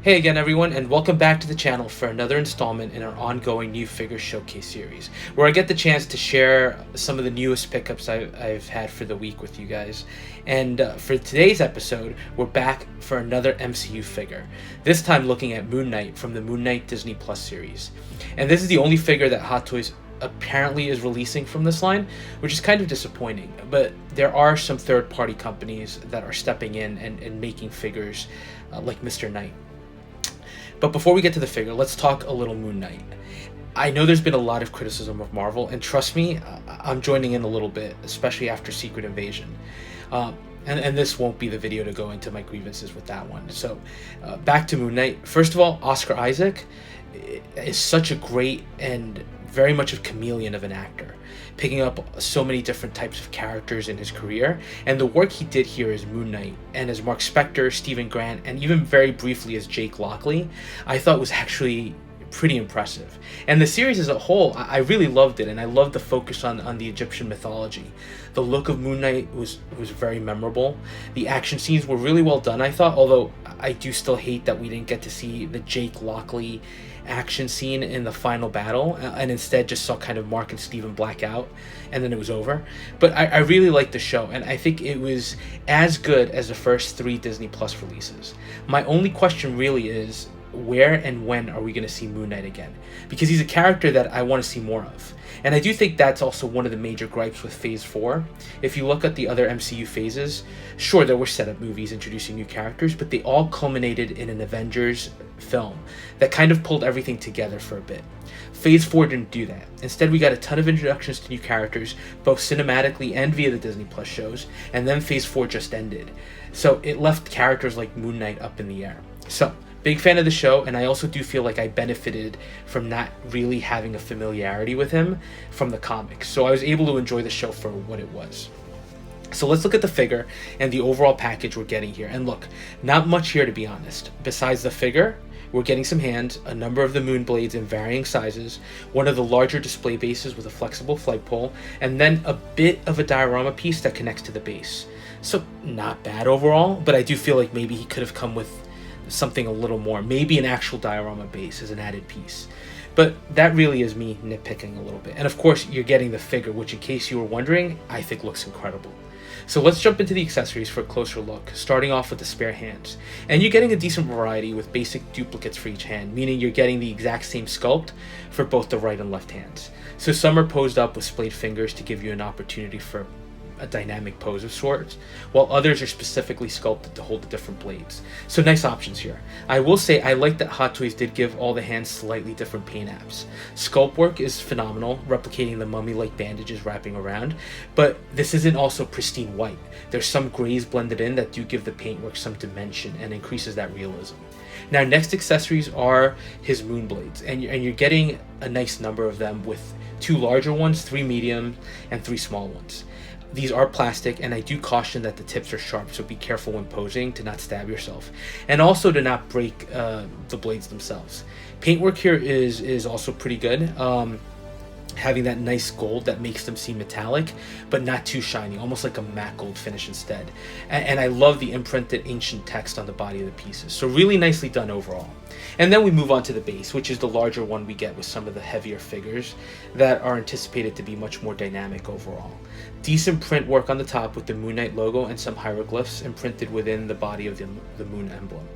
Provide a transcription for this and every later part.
Hey again everyone, and welcome back to the channel for another installment in our ongoing new figure showcase series, where I get the chance to share some of the newest pickups I've had for the week with you guys. And for today's episode, we're back for another MCU figure, this time looking at Moon Knight from the Moon Knight Disney Plus series. And this is the only figure that Hot Toys apparently is releasing from this line, which is kind of disappointing, but there are some third-party companies that are stepping in and making figures like Mr. Knight. But before we get to the figure, let's talk a little Moon Knight. I know there's been a lot of criticism of Marvel, and trust me, I'm joining in a little bit, especially after Secret Invasion. And this won't be the video to go into my grievances with that one. So back to Moon Knight. First of all, Oscar Isaac is such a great and very much a chameleon of an actor, picking up so many different types of characters in his career. And the work he did here as Moon Knight and as Mark Spector, Stephen Grant, and even very briefly as Jake Lockley, I thought was actually pretty impressive. And the series as a whole, I really loved it, and I loved the focus on the Egyptian mythology. The look of Moon Knight was very memorable. The action scenes were really well done, I thought, although I do still hate that we didn't get to see the Jake Lockley action scene in the final battle, and instead just saw kind of Mark and Steven black out, and then it was over. But I really liked the show, and I think it was as good as the first 3 Disney Plus releases. My only question really is, where and when are we going to see Moon Knight again? Because he's a character that I want to see more of. And I do think that's also one of the major gripes with Phase 4. If you look at the other MCU phases, sure, there were setup movies introducing new characters, but they all culminated in an Avengers film that kind of pulled everything together for a bit. Phase 4 didn't do that. Instead, we got a ton of introductions to new characters, both cinematically and via the Disney Plus shows, and then Phase 4 just ended. So it left characters like Moon Knight up in the air. So, big fan of the show, and I also do feel like I benefited from not really having a familiarity with him from the comics. So I was able to enjoy the show for what it was. So let's look at the figure and the overall package we're getting here. And look, not much here to be honest. Besides the figure, we're getting some hands, a number of the moon blades in varying sizes, one of the larger display bases with a flexible flight pole, and then a bit of a diorama piece that connects to the base. So not bad overall, but I do feel like maybe he could have come with something a little more, maybe an actual diorama base as an added piece. But that really is me nitpicking a little bit. And of course, you're getting the figure, which in case you were wondering, I think looks incredible. So let's jump into the accessories for a closer look, starting off with the spare hands. And you're getting a decent variety with basic duplicates for each hand, meaning you're getting the exact same sculpt for both the right and left hands. So some are posed up with splayed fingers to give you an opportunity for a dynamic pose of sorts, while others are specifically sculpted to hold the different blades. So nice options here. I will say I like that Hot Toys did give all the hands slightly different paint apps. Sculpt work is phenomenal, replicating the mummy-like bandages wrapping around, but this isn't also pristine white. There's some grays blended in that do give the paintwork some dimension and increases that realism. Now, next accessories are his moon blades, and you're getting a nice number of them with 2 larger ones, 3 medium, and 3 small ones. These are plastic, and I do caution that the tips are sharp, so be careful when posing to not stab yourself, and also to not break the blades themselves. Paintwork here is also pretty good, having that nice gold that makes them seem metallic, but not too shiny, almost like a matte gold finish instead. And I love the imprinted ancient text on the body of the pieces, so really nicely done overall. And then we move on to the base, which is the larger one we get with some of the heavier figures that are anticipated to be much more dynamic overall. Decent print work on the top with the Moon Knight logo and some hieroglyphs imprinted within the body of the moon emblem.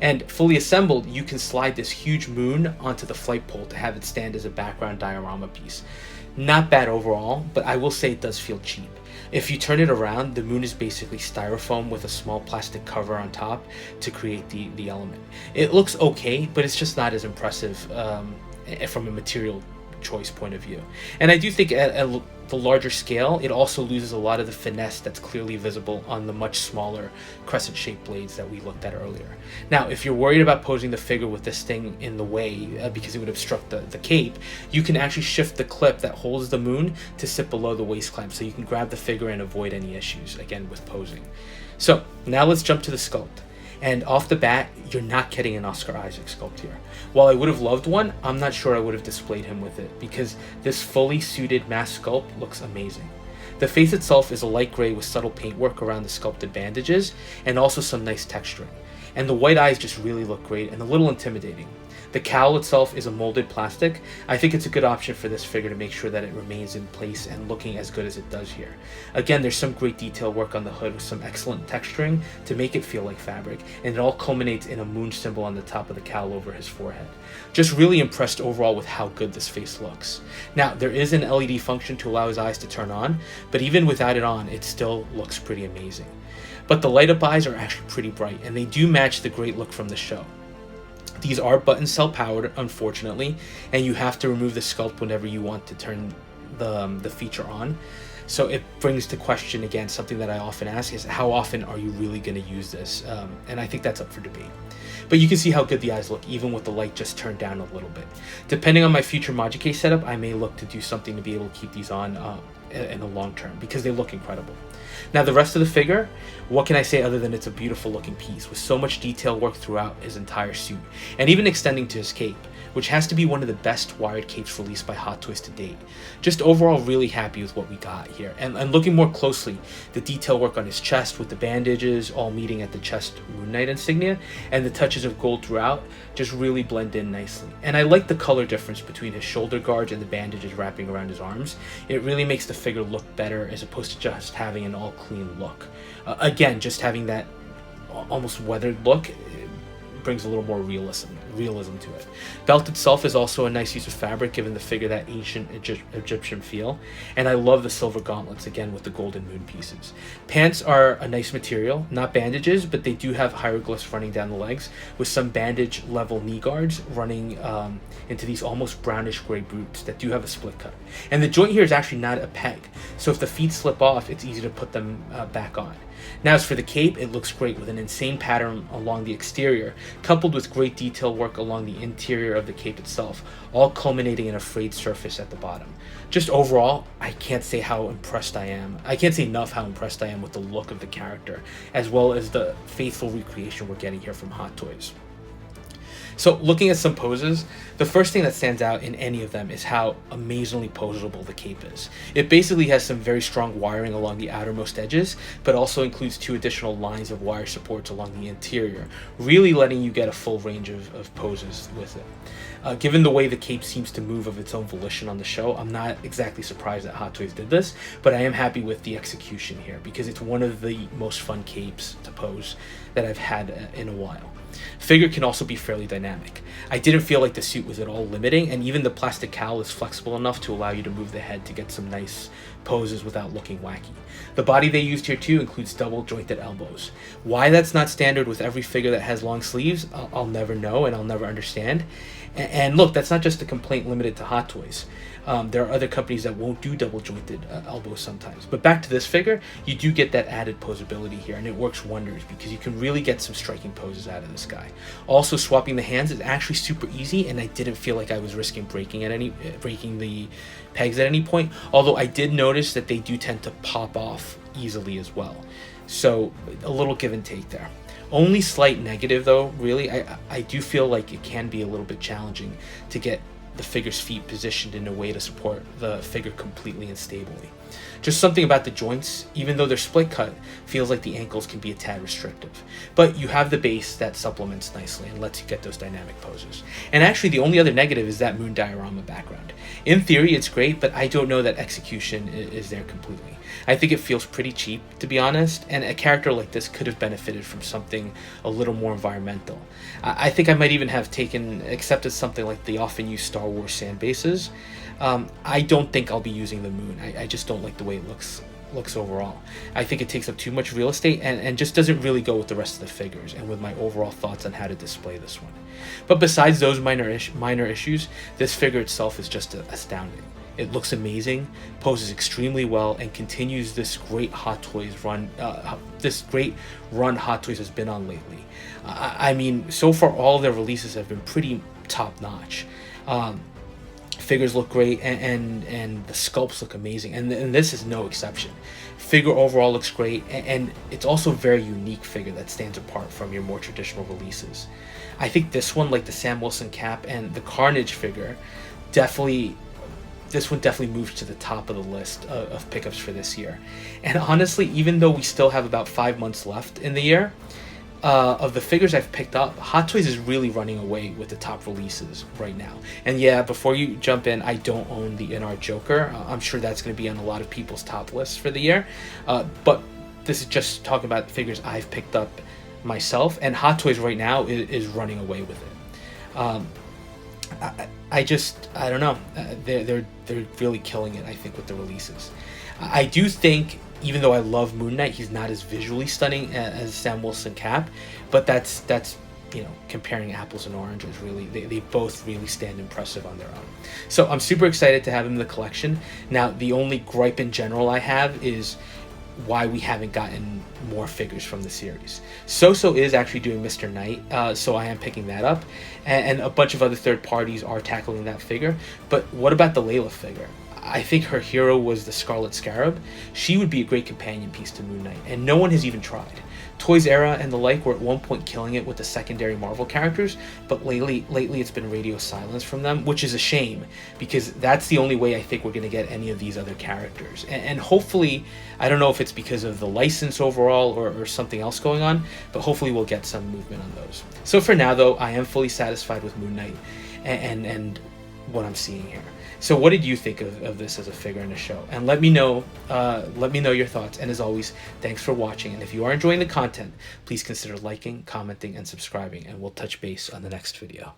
And fully assembled, you can slide this huge moon onto the flight pole to have it stand as a background diorama piece. Not bad overall, but I will say it does feel cheap. If you turn it around, the moon is basically styrofoam with a small plastic cover on top to create the element. It looks okay, but it's just not as impressive from a material choice point of view. And I do think at the larger scale, it also loses a lot of the finesse that's clearly visible on the much smaller crescent-shaped blades that we looked at earlier. Now, if you're worried about posing the figure with this thing in the way because it would obstruct the cape, you can actually shift the clip that holds the moon to sit below the waist clamp, so you can grab the figure and avoid any issues, again, with posing. So, now let's jump to the sculpt. And off the bat, you're not getting an Oscar Isaac sculpt here. While I would have loved one, I'm not sure I would have displayed him with it, because this fully suited mask sculpt looks amazing. The face itself is a light gray with subtle paintwork around the sculpted bandages, and also some nice texturing. and the white eyes just really look great and a little intimidating. The cowl itself is a molded plastic. I think it's a good option for this figure to make sure that it remains in place and looking as good as it does here. Again, there's some great detail work on the hood with some excellent texturing to make it feel like fabric, and it all culminates in a moon symbol on the top of the cowl over his forehead. Just really impressed overall with how good this face looks. Now, there is an LED function to allow his eyes to turn on, but even without it on, it still looks pretty amazing. But the light up eyes are actually pretty bright, and they do match the great look from the show. These are button cell powered, unfortunately, and you have to remove the sculpt whenever you want to turn the feature on. So it brings to question again something that I often ask is how often are you really going to use this? And I think that's up for debate. But you can see how good the eyes look even with the light just turned down a little bit. Depending on my future Moji case setup, I may look to do something to be able to keep these on in the long term because they look incredible. Now the rest of the figure, what can I say other than it's a beautiful looking piece with so much detail work throughout his entire suit and even extending to his cape, which has to be one of the best wired capes released by Hot Toys to date. Just overall really happy with what we got here. And looking more closely, the detail work on his chest with the bandages all meeting at the chest Moon Knight insignia and the touches of gold throughout just really blend in nicely. And I like the color difference between his shoulder guards and the bandages wrapping around his arms. It really makes the figure look better as opposed to just having an all clean look. Again, just having that almost weathered look brings a little more realism to it. Belt itself is also a nice use of fabric, giving the figure that ancient Egyptian feel, and I love the silver gauntlets again with the golden moon pieces. Pants are a nice material, not bandages, but they do have hieroglyphs running down the legs with some bandage level knee guards running into these almost brownish gray boots that do have a split cut. And the joint here is actually not a peg, so if the feet slip off, it's easy to put them back on. Now as for the cape, it looks great with an insane pattern along the exterior, coupled with great detail work along the interior of the cape itself, all culminating in a frayed surface at the bottom. Just overall, I can't say how impressed I am. I can't say enough how impressed I am with the look of the character, as well as the faithful recreation we're getting here from Hot Toys. So looking at some poses, the first thing that stands out in any of them is how amazingly posable the cape is. It basically has some very strong wiring along the outermost edges, but also includes 2 additional lines of wire supports along the interior, really letting you get a full range of poses with it. Given the way the cape seems to move of its own volition on the show, I'm not exactly surprised that Hot Toys did this, but I am happy with the execution here because it's one of the most fun capes to pose that I've had in a while. Figure can also be fairly dynamic. I didn't feel like the suit was at all limiting, and even the plastic cowl is flexible enough to allow you to move the head to get some nice poses without looking wacky. The body they used here too includes double jointed elbows. Why that's not standard with every figure that has long sleeves, I'll never know and I'll never understand. And look, that's not just a complaint limited to Hot Toys. There are other companies that won't do double jointed elbows sometimes. But back to this figure, you do get that added posability here, and it works wonders because you can really get some striking poses out of this guy. Also, swapping the hands is actually super easy, and I didn't feel like I was risking breaking the pegs at any point. Although I did notice that they do tend to pop off easily as well. So a little give and take there. Only slight negative though, really, I do feel like it can be a little bit challenging to get the figure's feet positioned in a way to support the figure completely and stably. Just something about the joints, even though they're split cut, feels like the ankles can be a tad restrictive. But you have the base that supplements nicely and lets you get those dynamic poses. And actually the only other negative is that moon diorama background. In theory it's great, but I don't know that execution is there completely. I think it feels pretty cheap, to be honest, and a character like this could have benefited from something a little more environmental. I think I might even have accepted something like the often used Star Wars sand bases. I don't think I'll be using the moon. I just don't like the way it looks overall. I think it takes up too much real estate and just doesn't really go with the rest of the figures and with my overall thoughts on how to display this one. But besides those minor issues, this figure itself is just astounding. It looks amazing, poses extremely well, and continues this great Hot Toys run. This great run Hot Toys has been on lately. I mean, so far all their releases have been pretty top notch. Figures look great, and the sculpts look amazing, and this is no exception. Figure overall looks great, and it's also a very unique figure that stands apart from your more traditional releases. I think this one, like the Sam Wilson cap and the Carnage figure, this one definitely moves to the top of the list of pickups for this year. And honestly, even though we still have about 5 months left in the year, of the figures I've picked up, Hot Toys is really running away with the top releases right now. And yeah, before you jump in, I don't own the In-Art Joker. I'm sure that's going to be on a lot of people's top lists for the year. But this is just talking about figures I've picked up myself, and Hot Toys right now is running away with it. I don't know. They're really killing it, I think, with the releases. I do think, even though I love Moon Knight, he's not as visually stunning as Sam Wilson Cap, but that's comparing apples and oranges. Really, they both really stand impressive on their own. So I'm super excited to have him in the collection. Now, the only gripe in general I have is why we haven't gotten more figures from the series. So is actually doing Mr. Knight, so I am picking that up, and a bunch of other third parties are tackling that figure. But what about the Layla figure? I think her hero was the Scarlet Scarab. She would be a great companion piece to Moon Knight, and no one has even tried. Toys Era and the like were at one point killing it with the secondary Marvel characters, but lately it's been radio silence from them, which is a shame, because that's the only way I think we're going to get any of these other characters. And hopefully, I don't know if it's because of the license overall or something else going on, but hopefully we'll get some movement on those. So for now, though, I am fully satisfied with Moon Knight and what I'm seeing here. So what did you think of this as a figure in a show? And let me know your thoughts. And as always, thanks for watching. And if you are enjoying the content, please consider liking, commenting, and subscribing. And we'll touch base on the next video.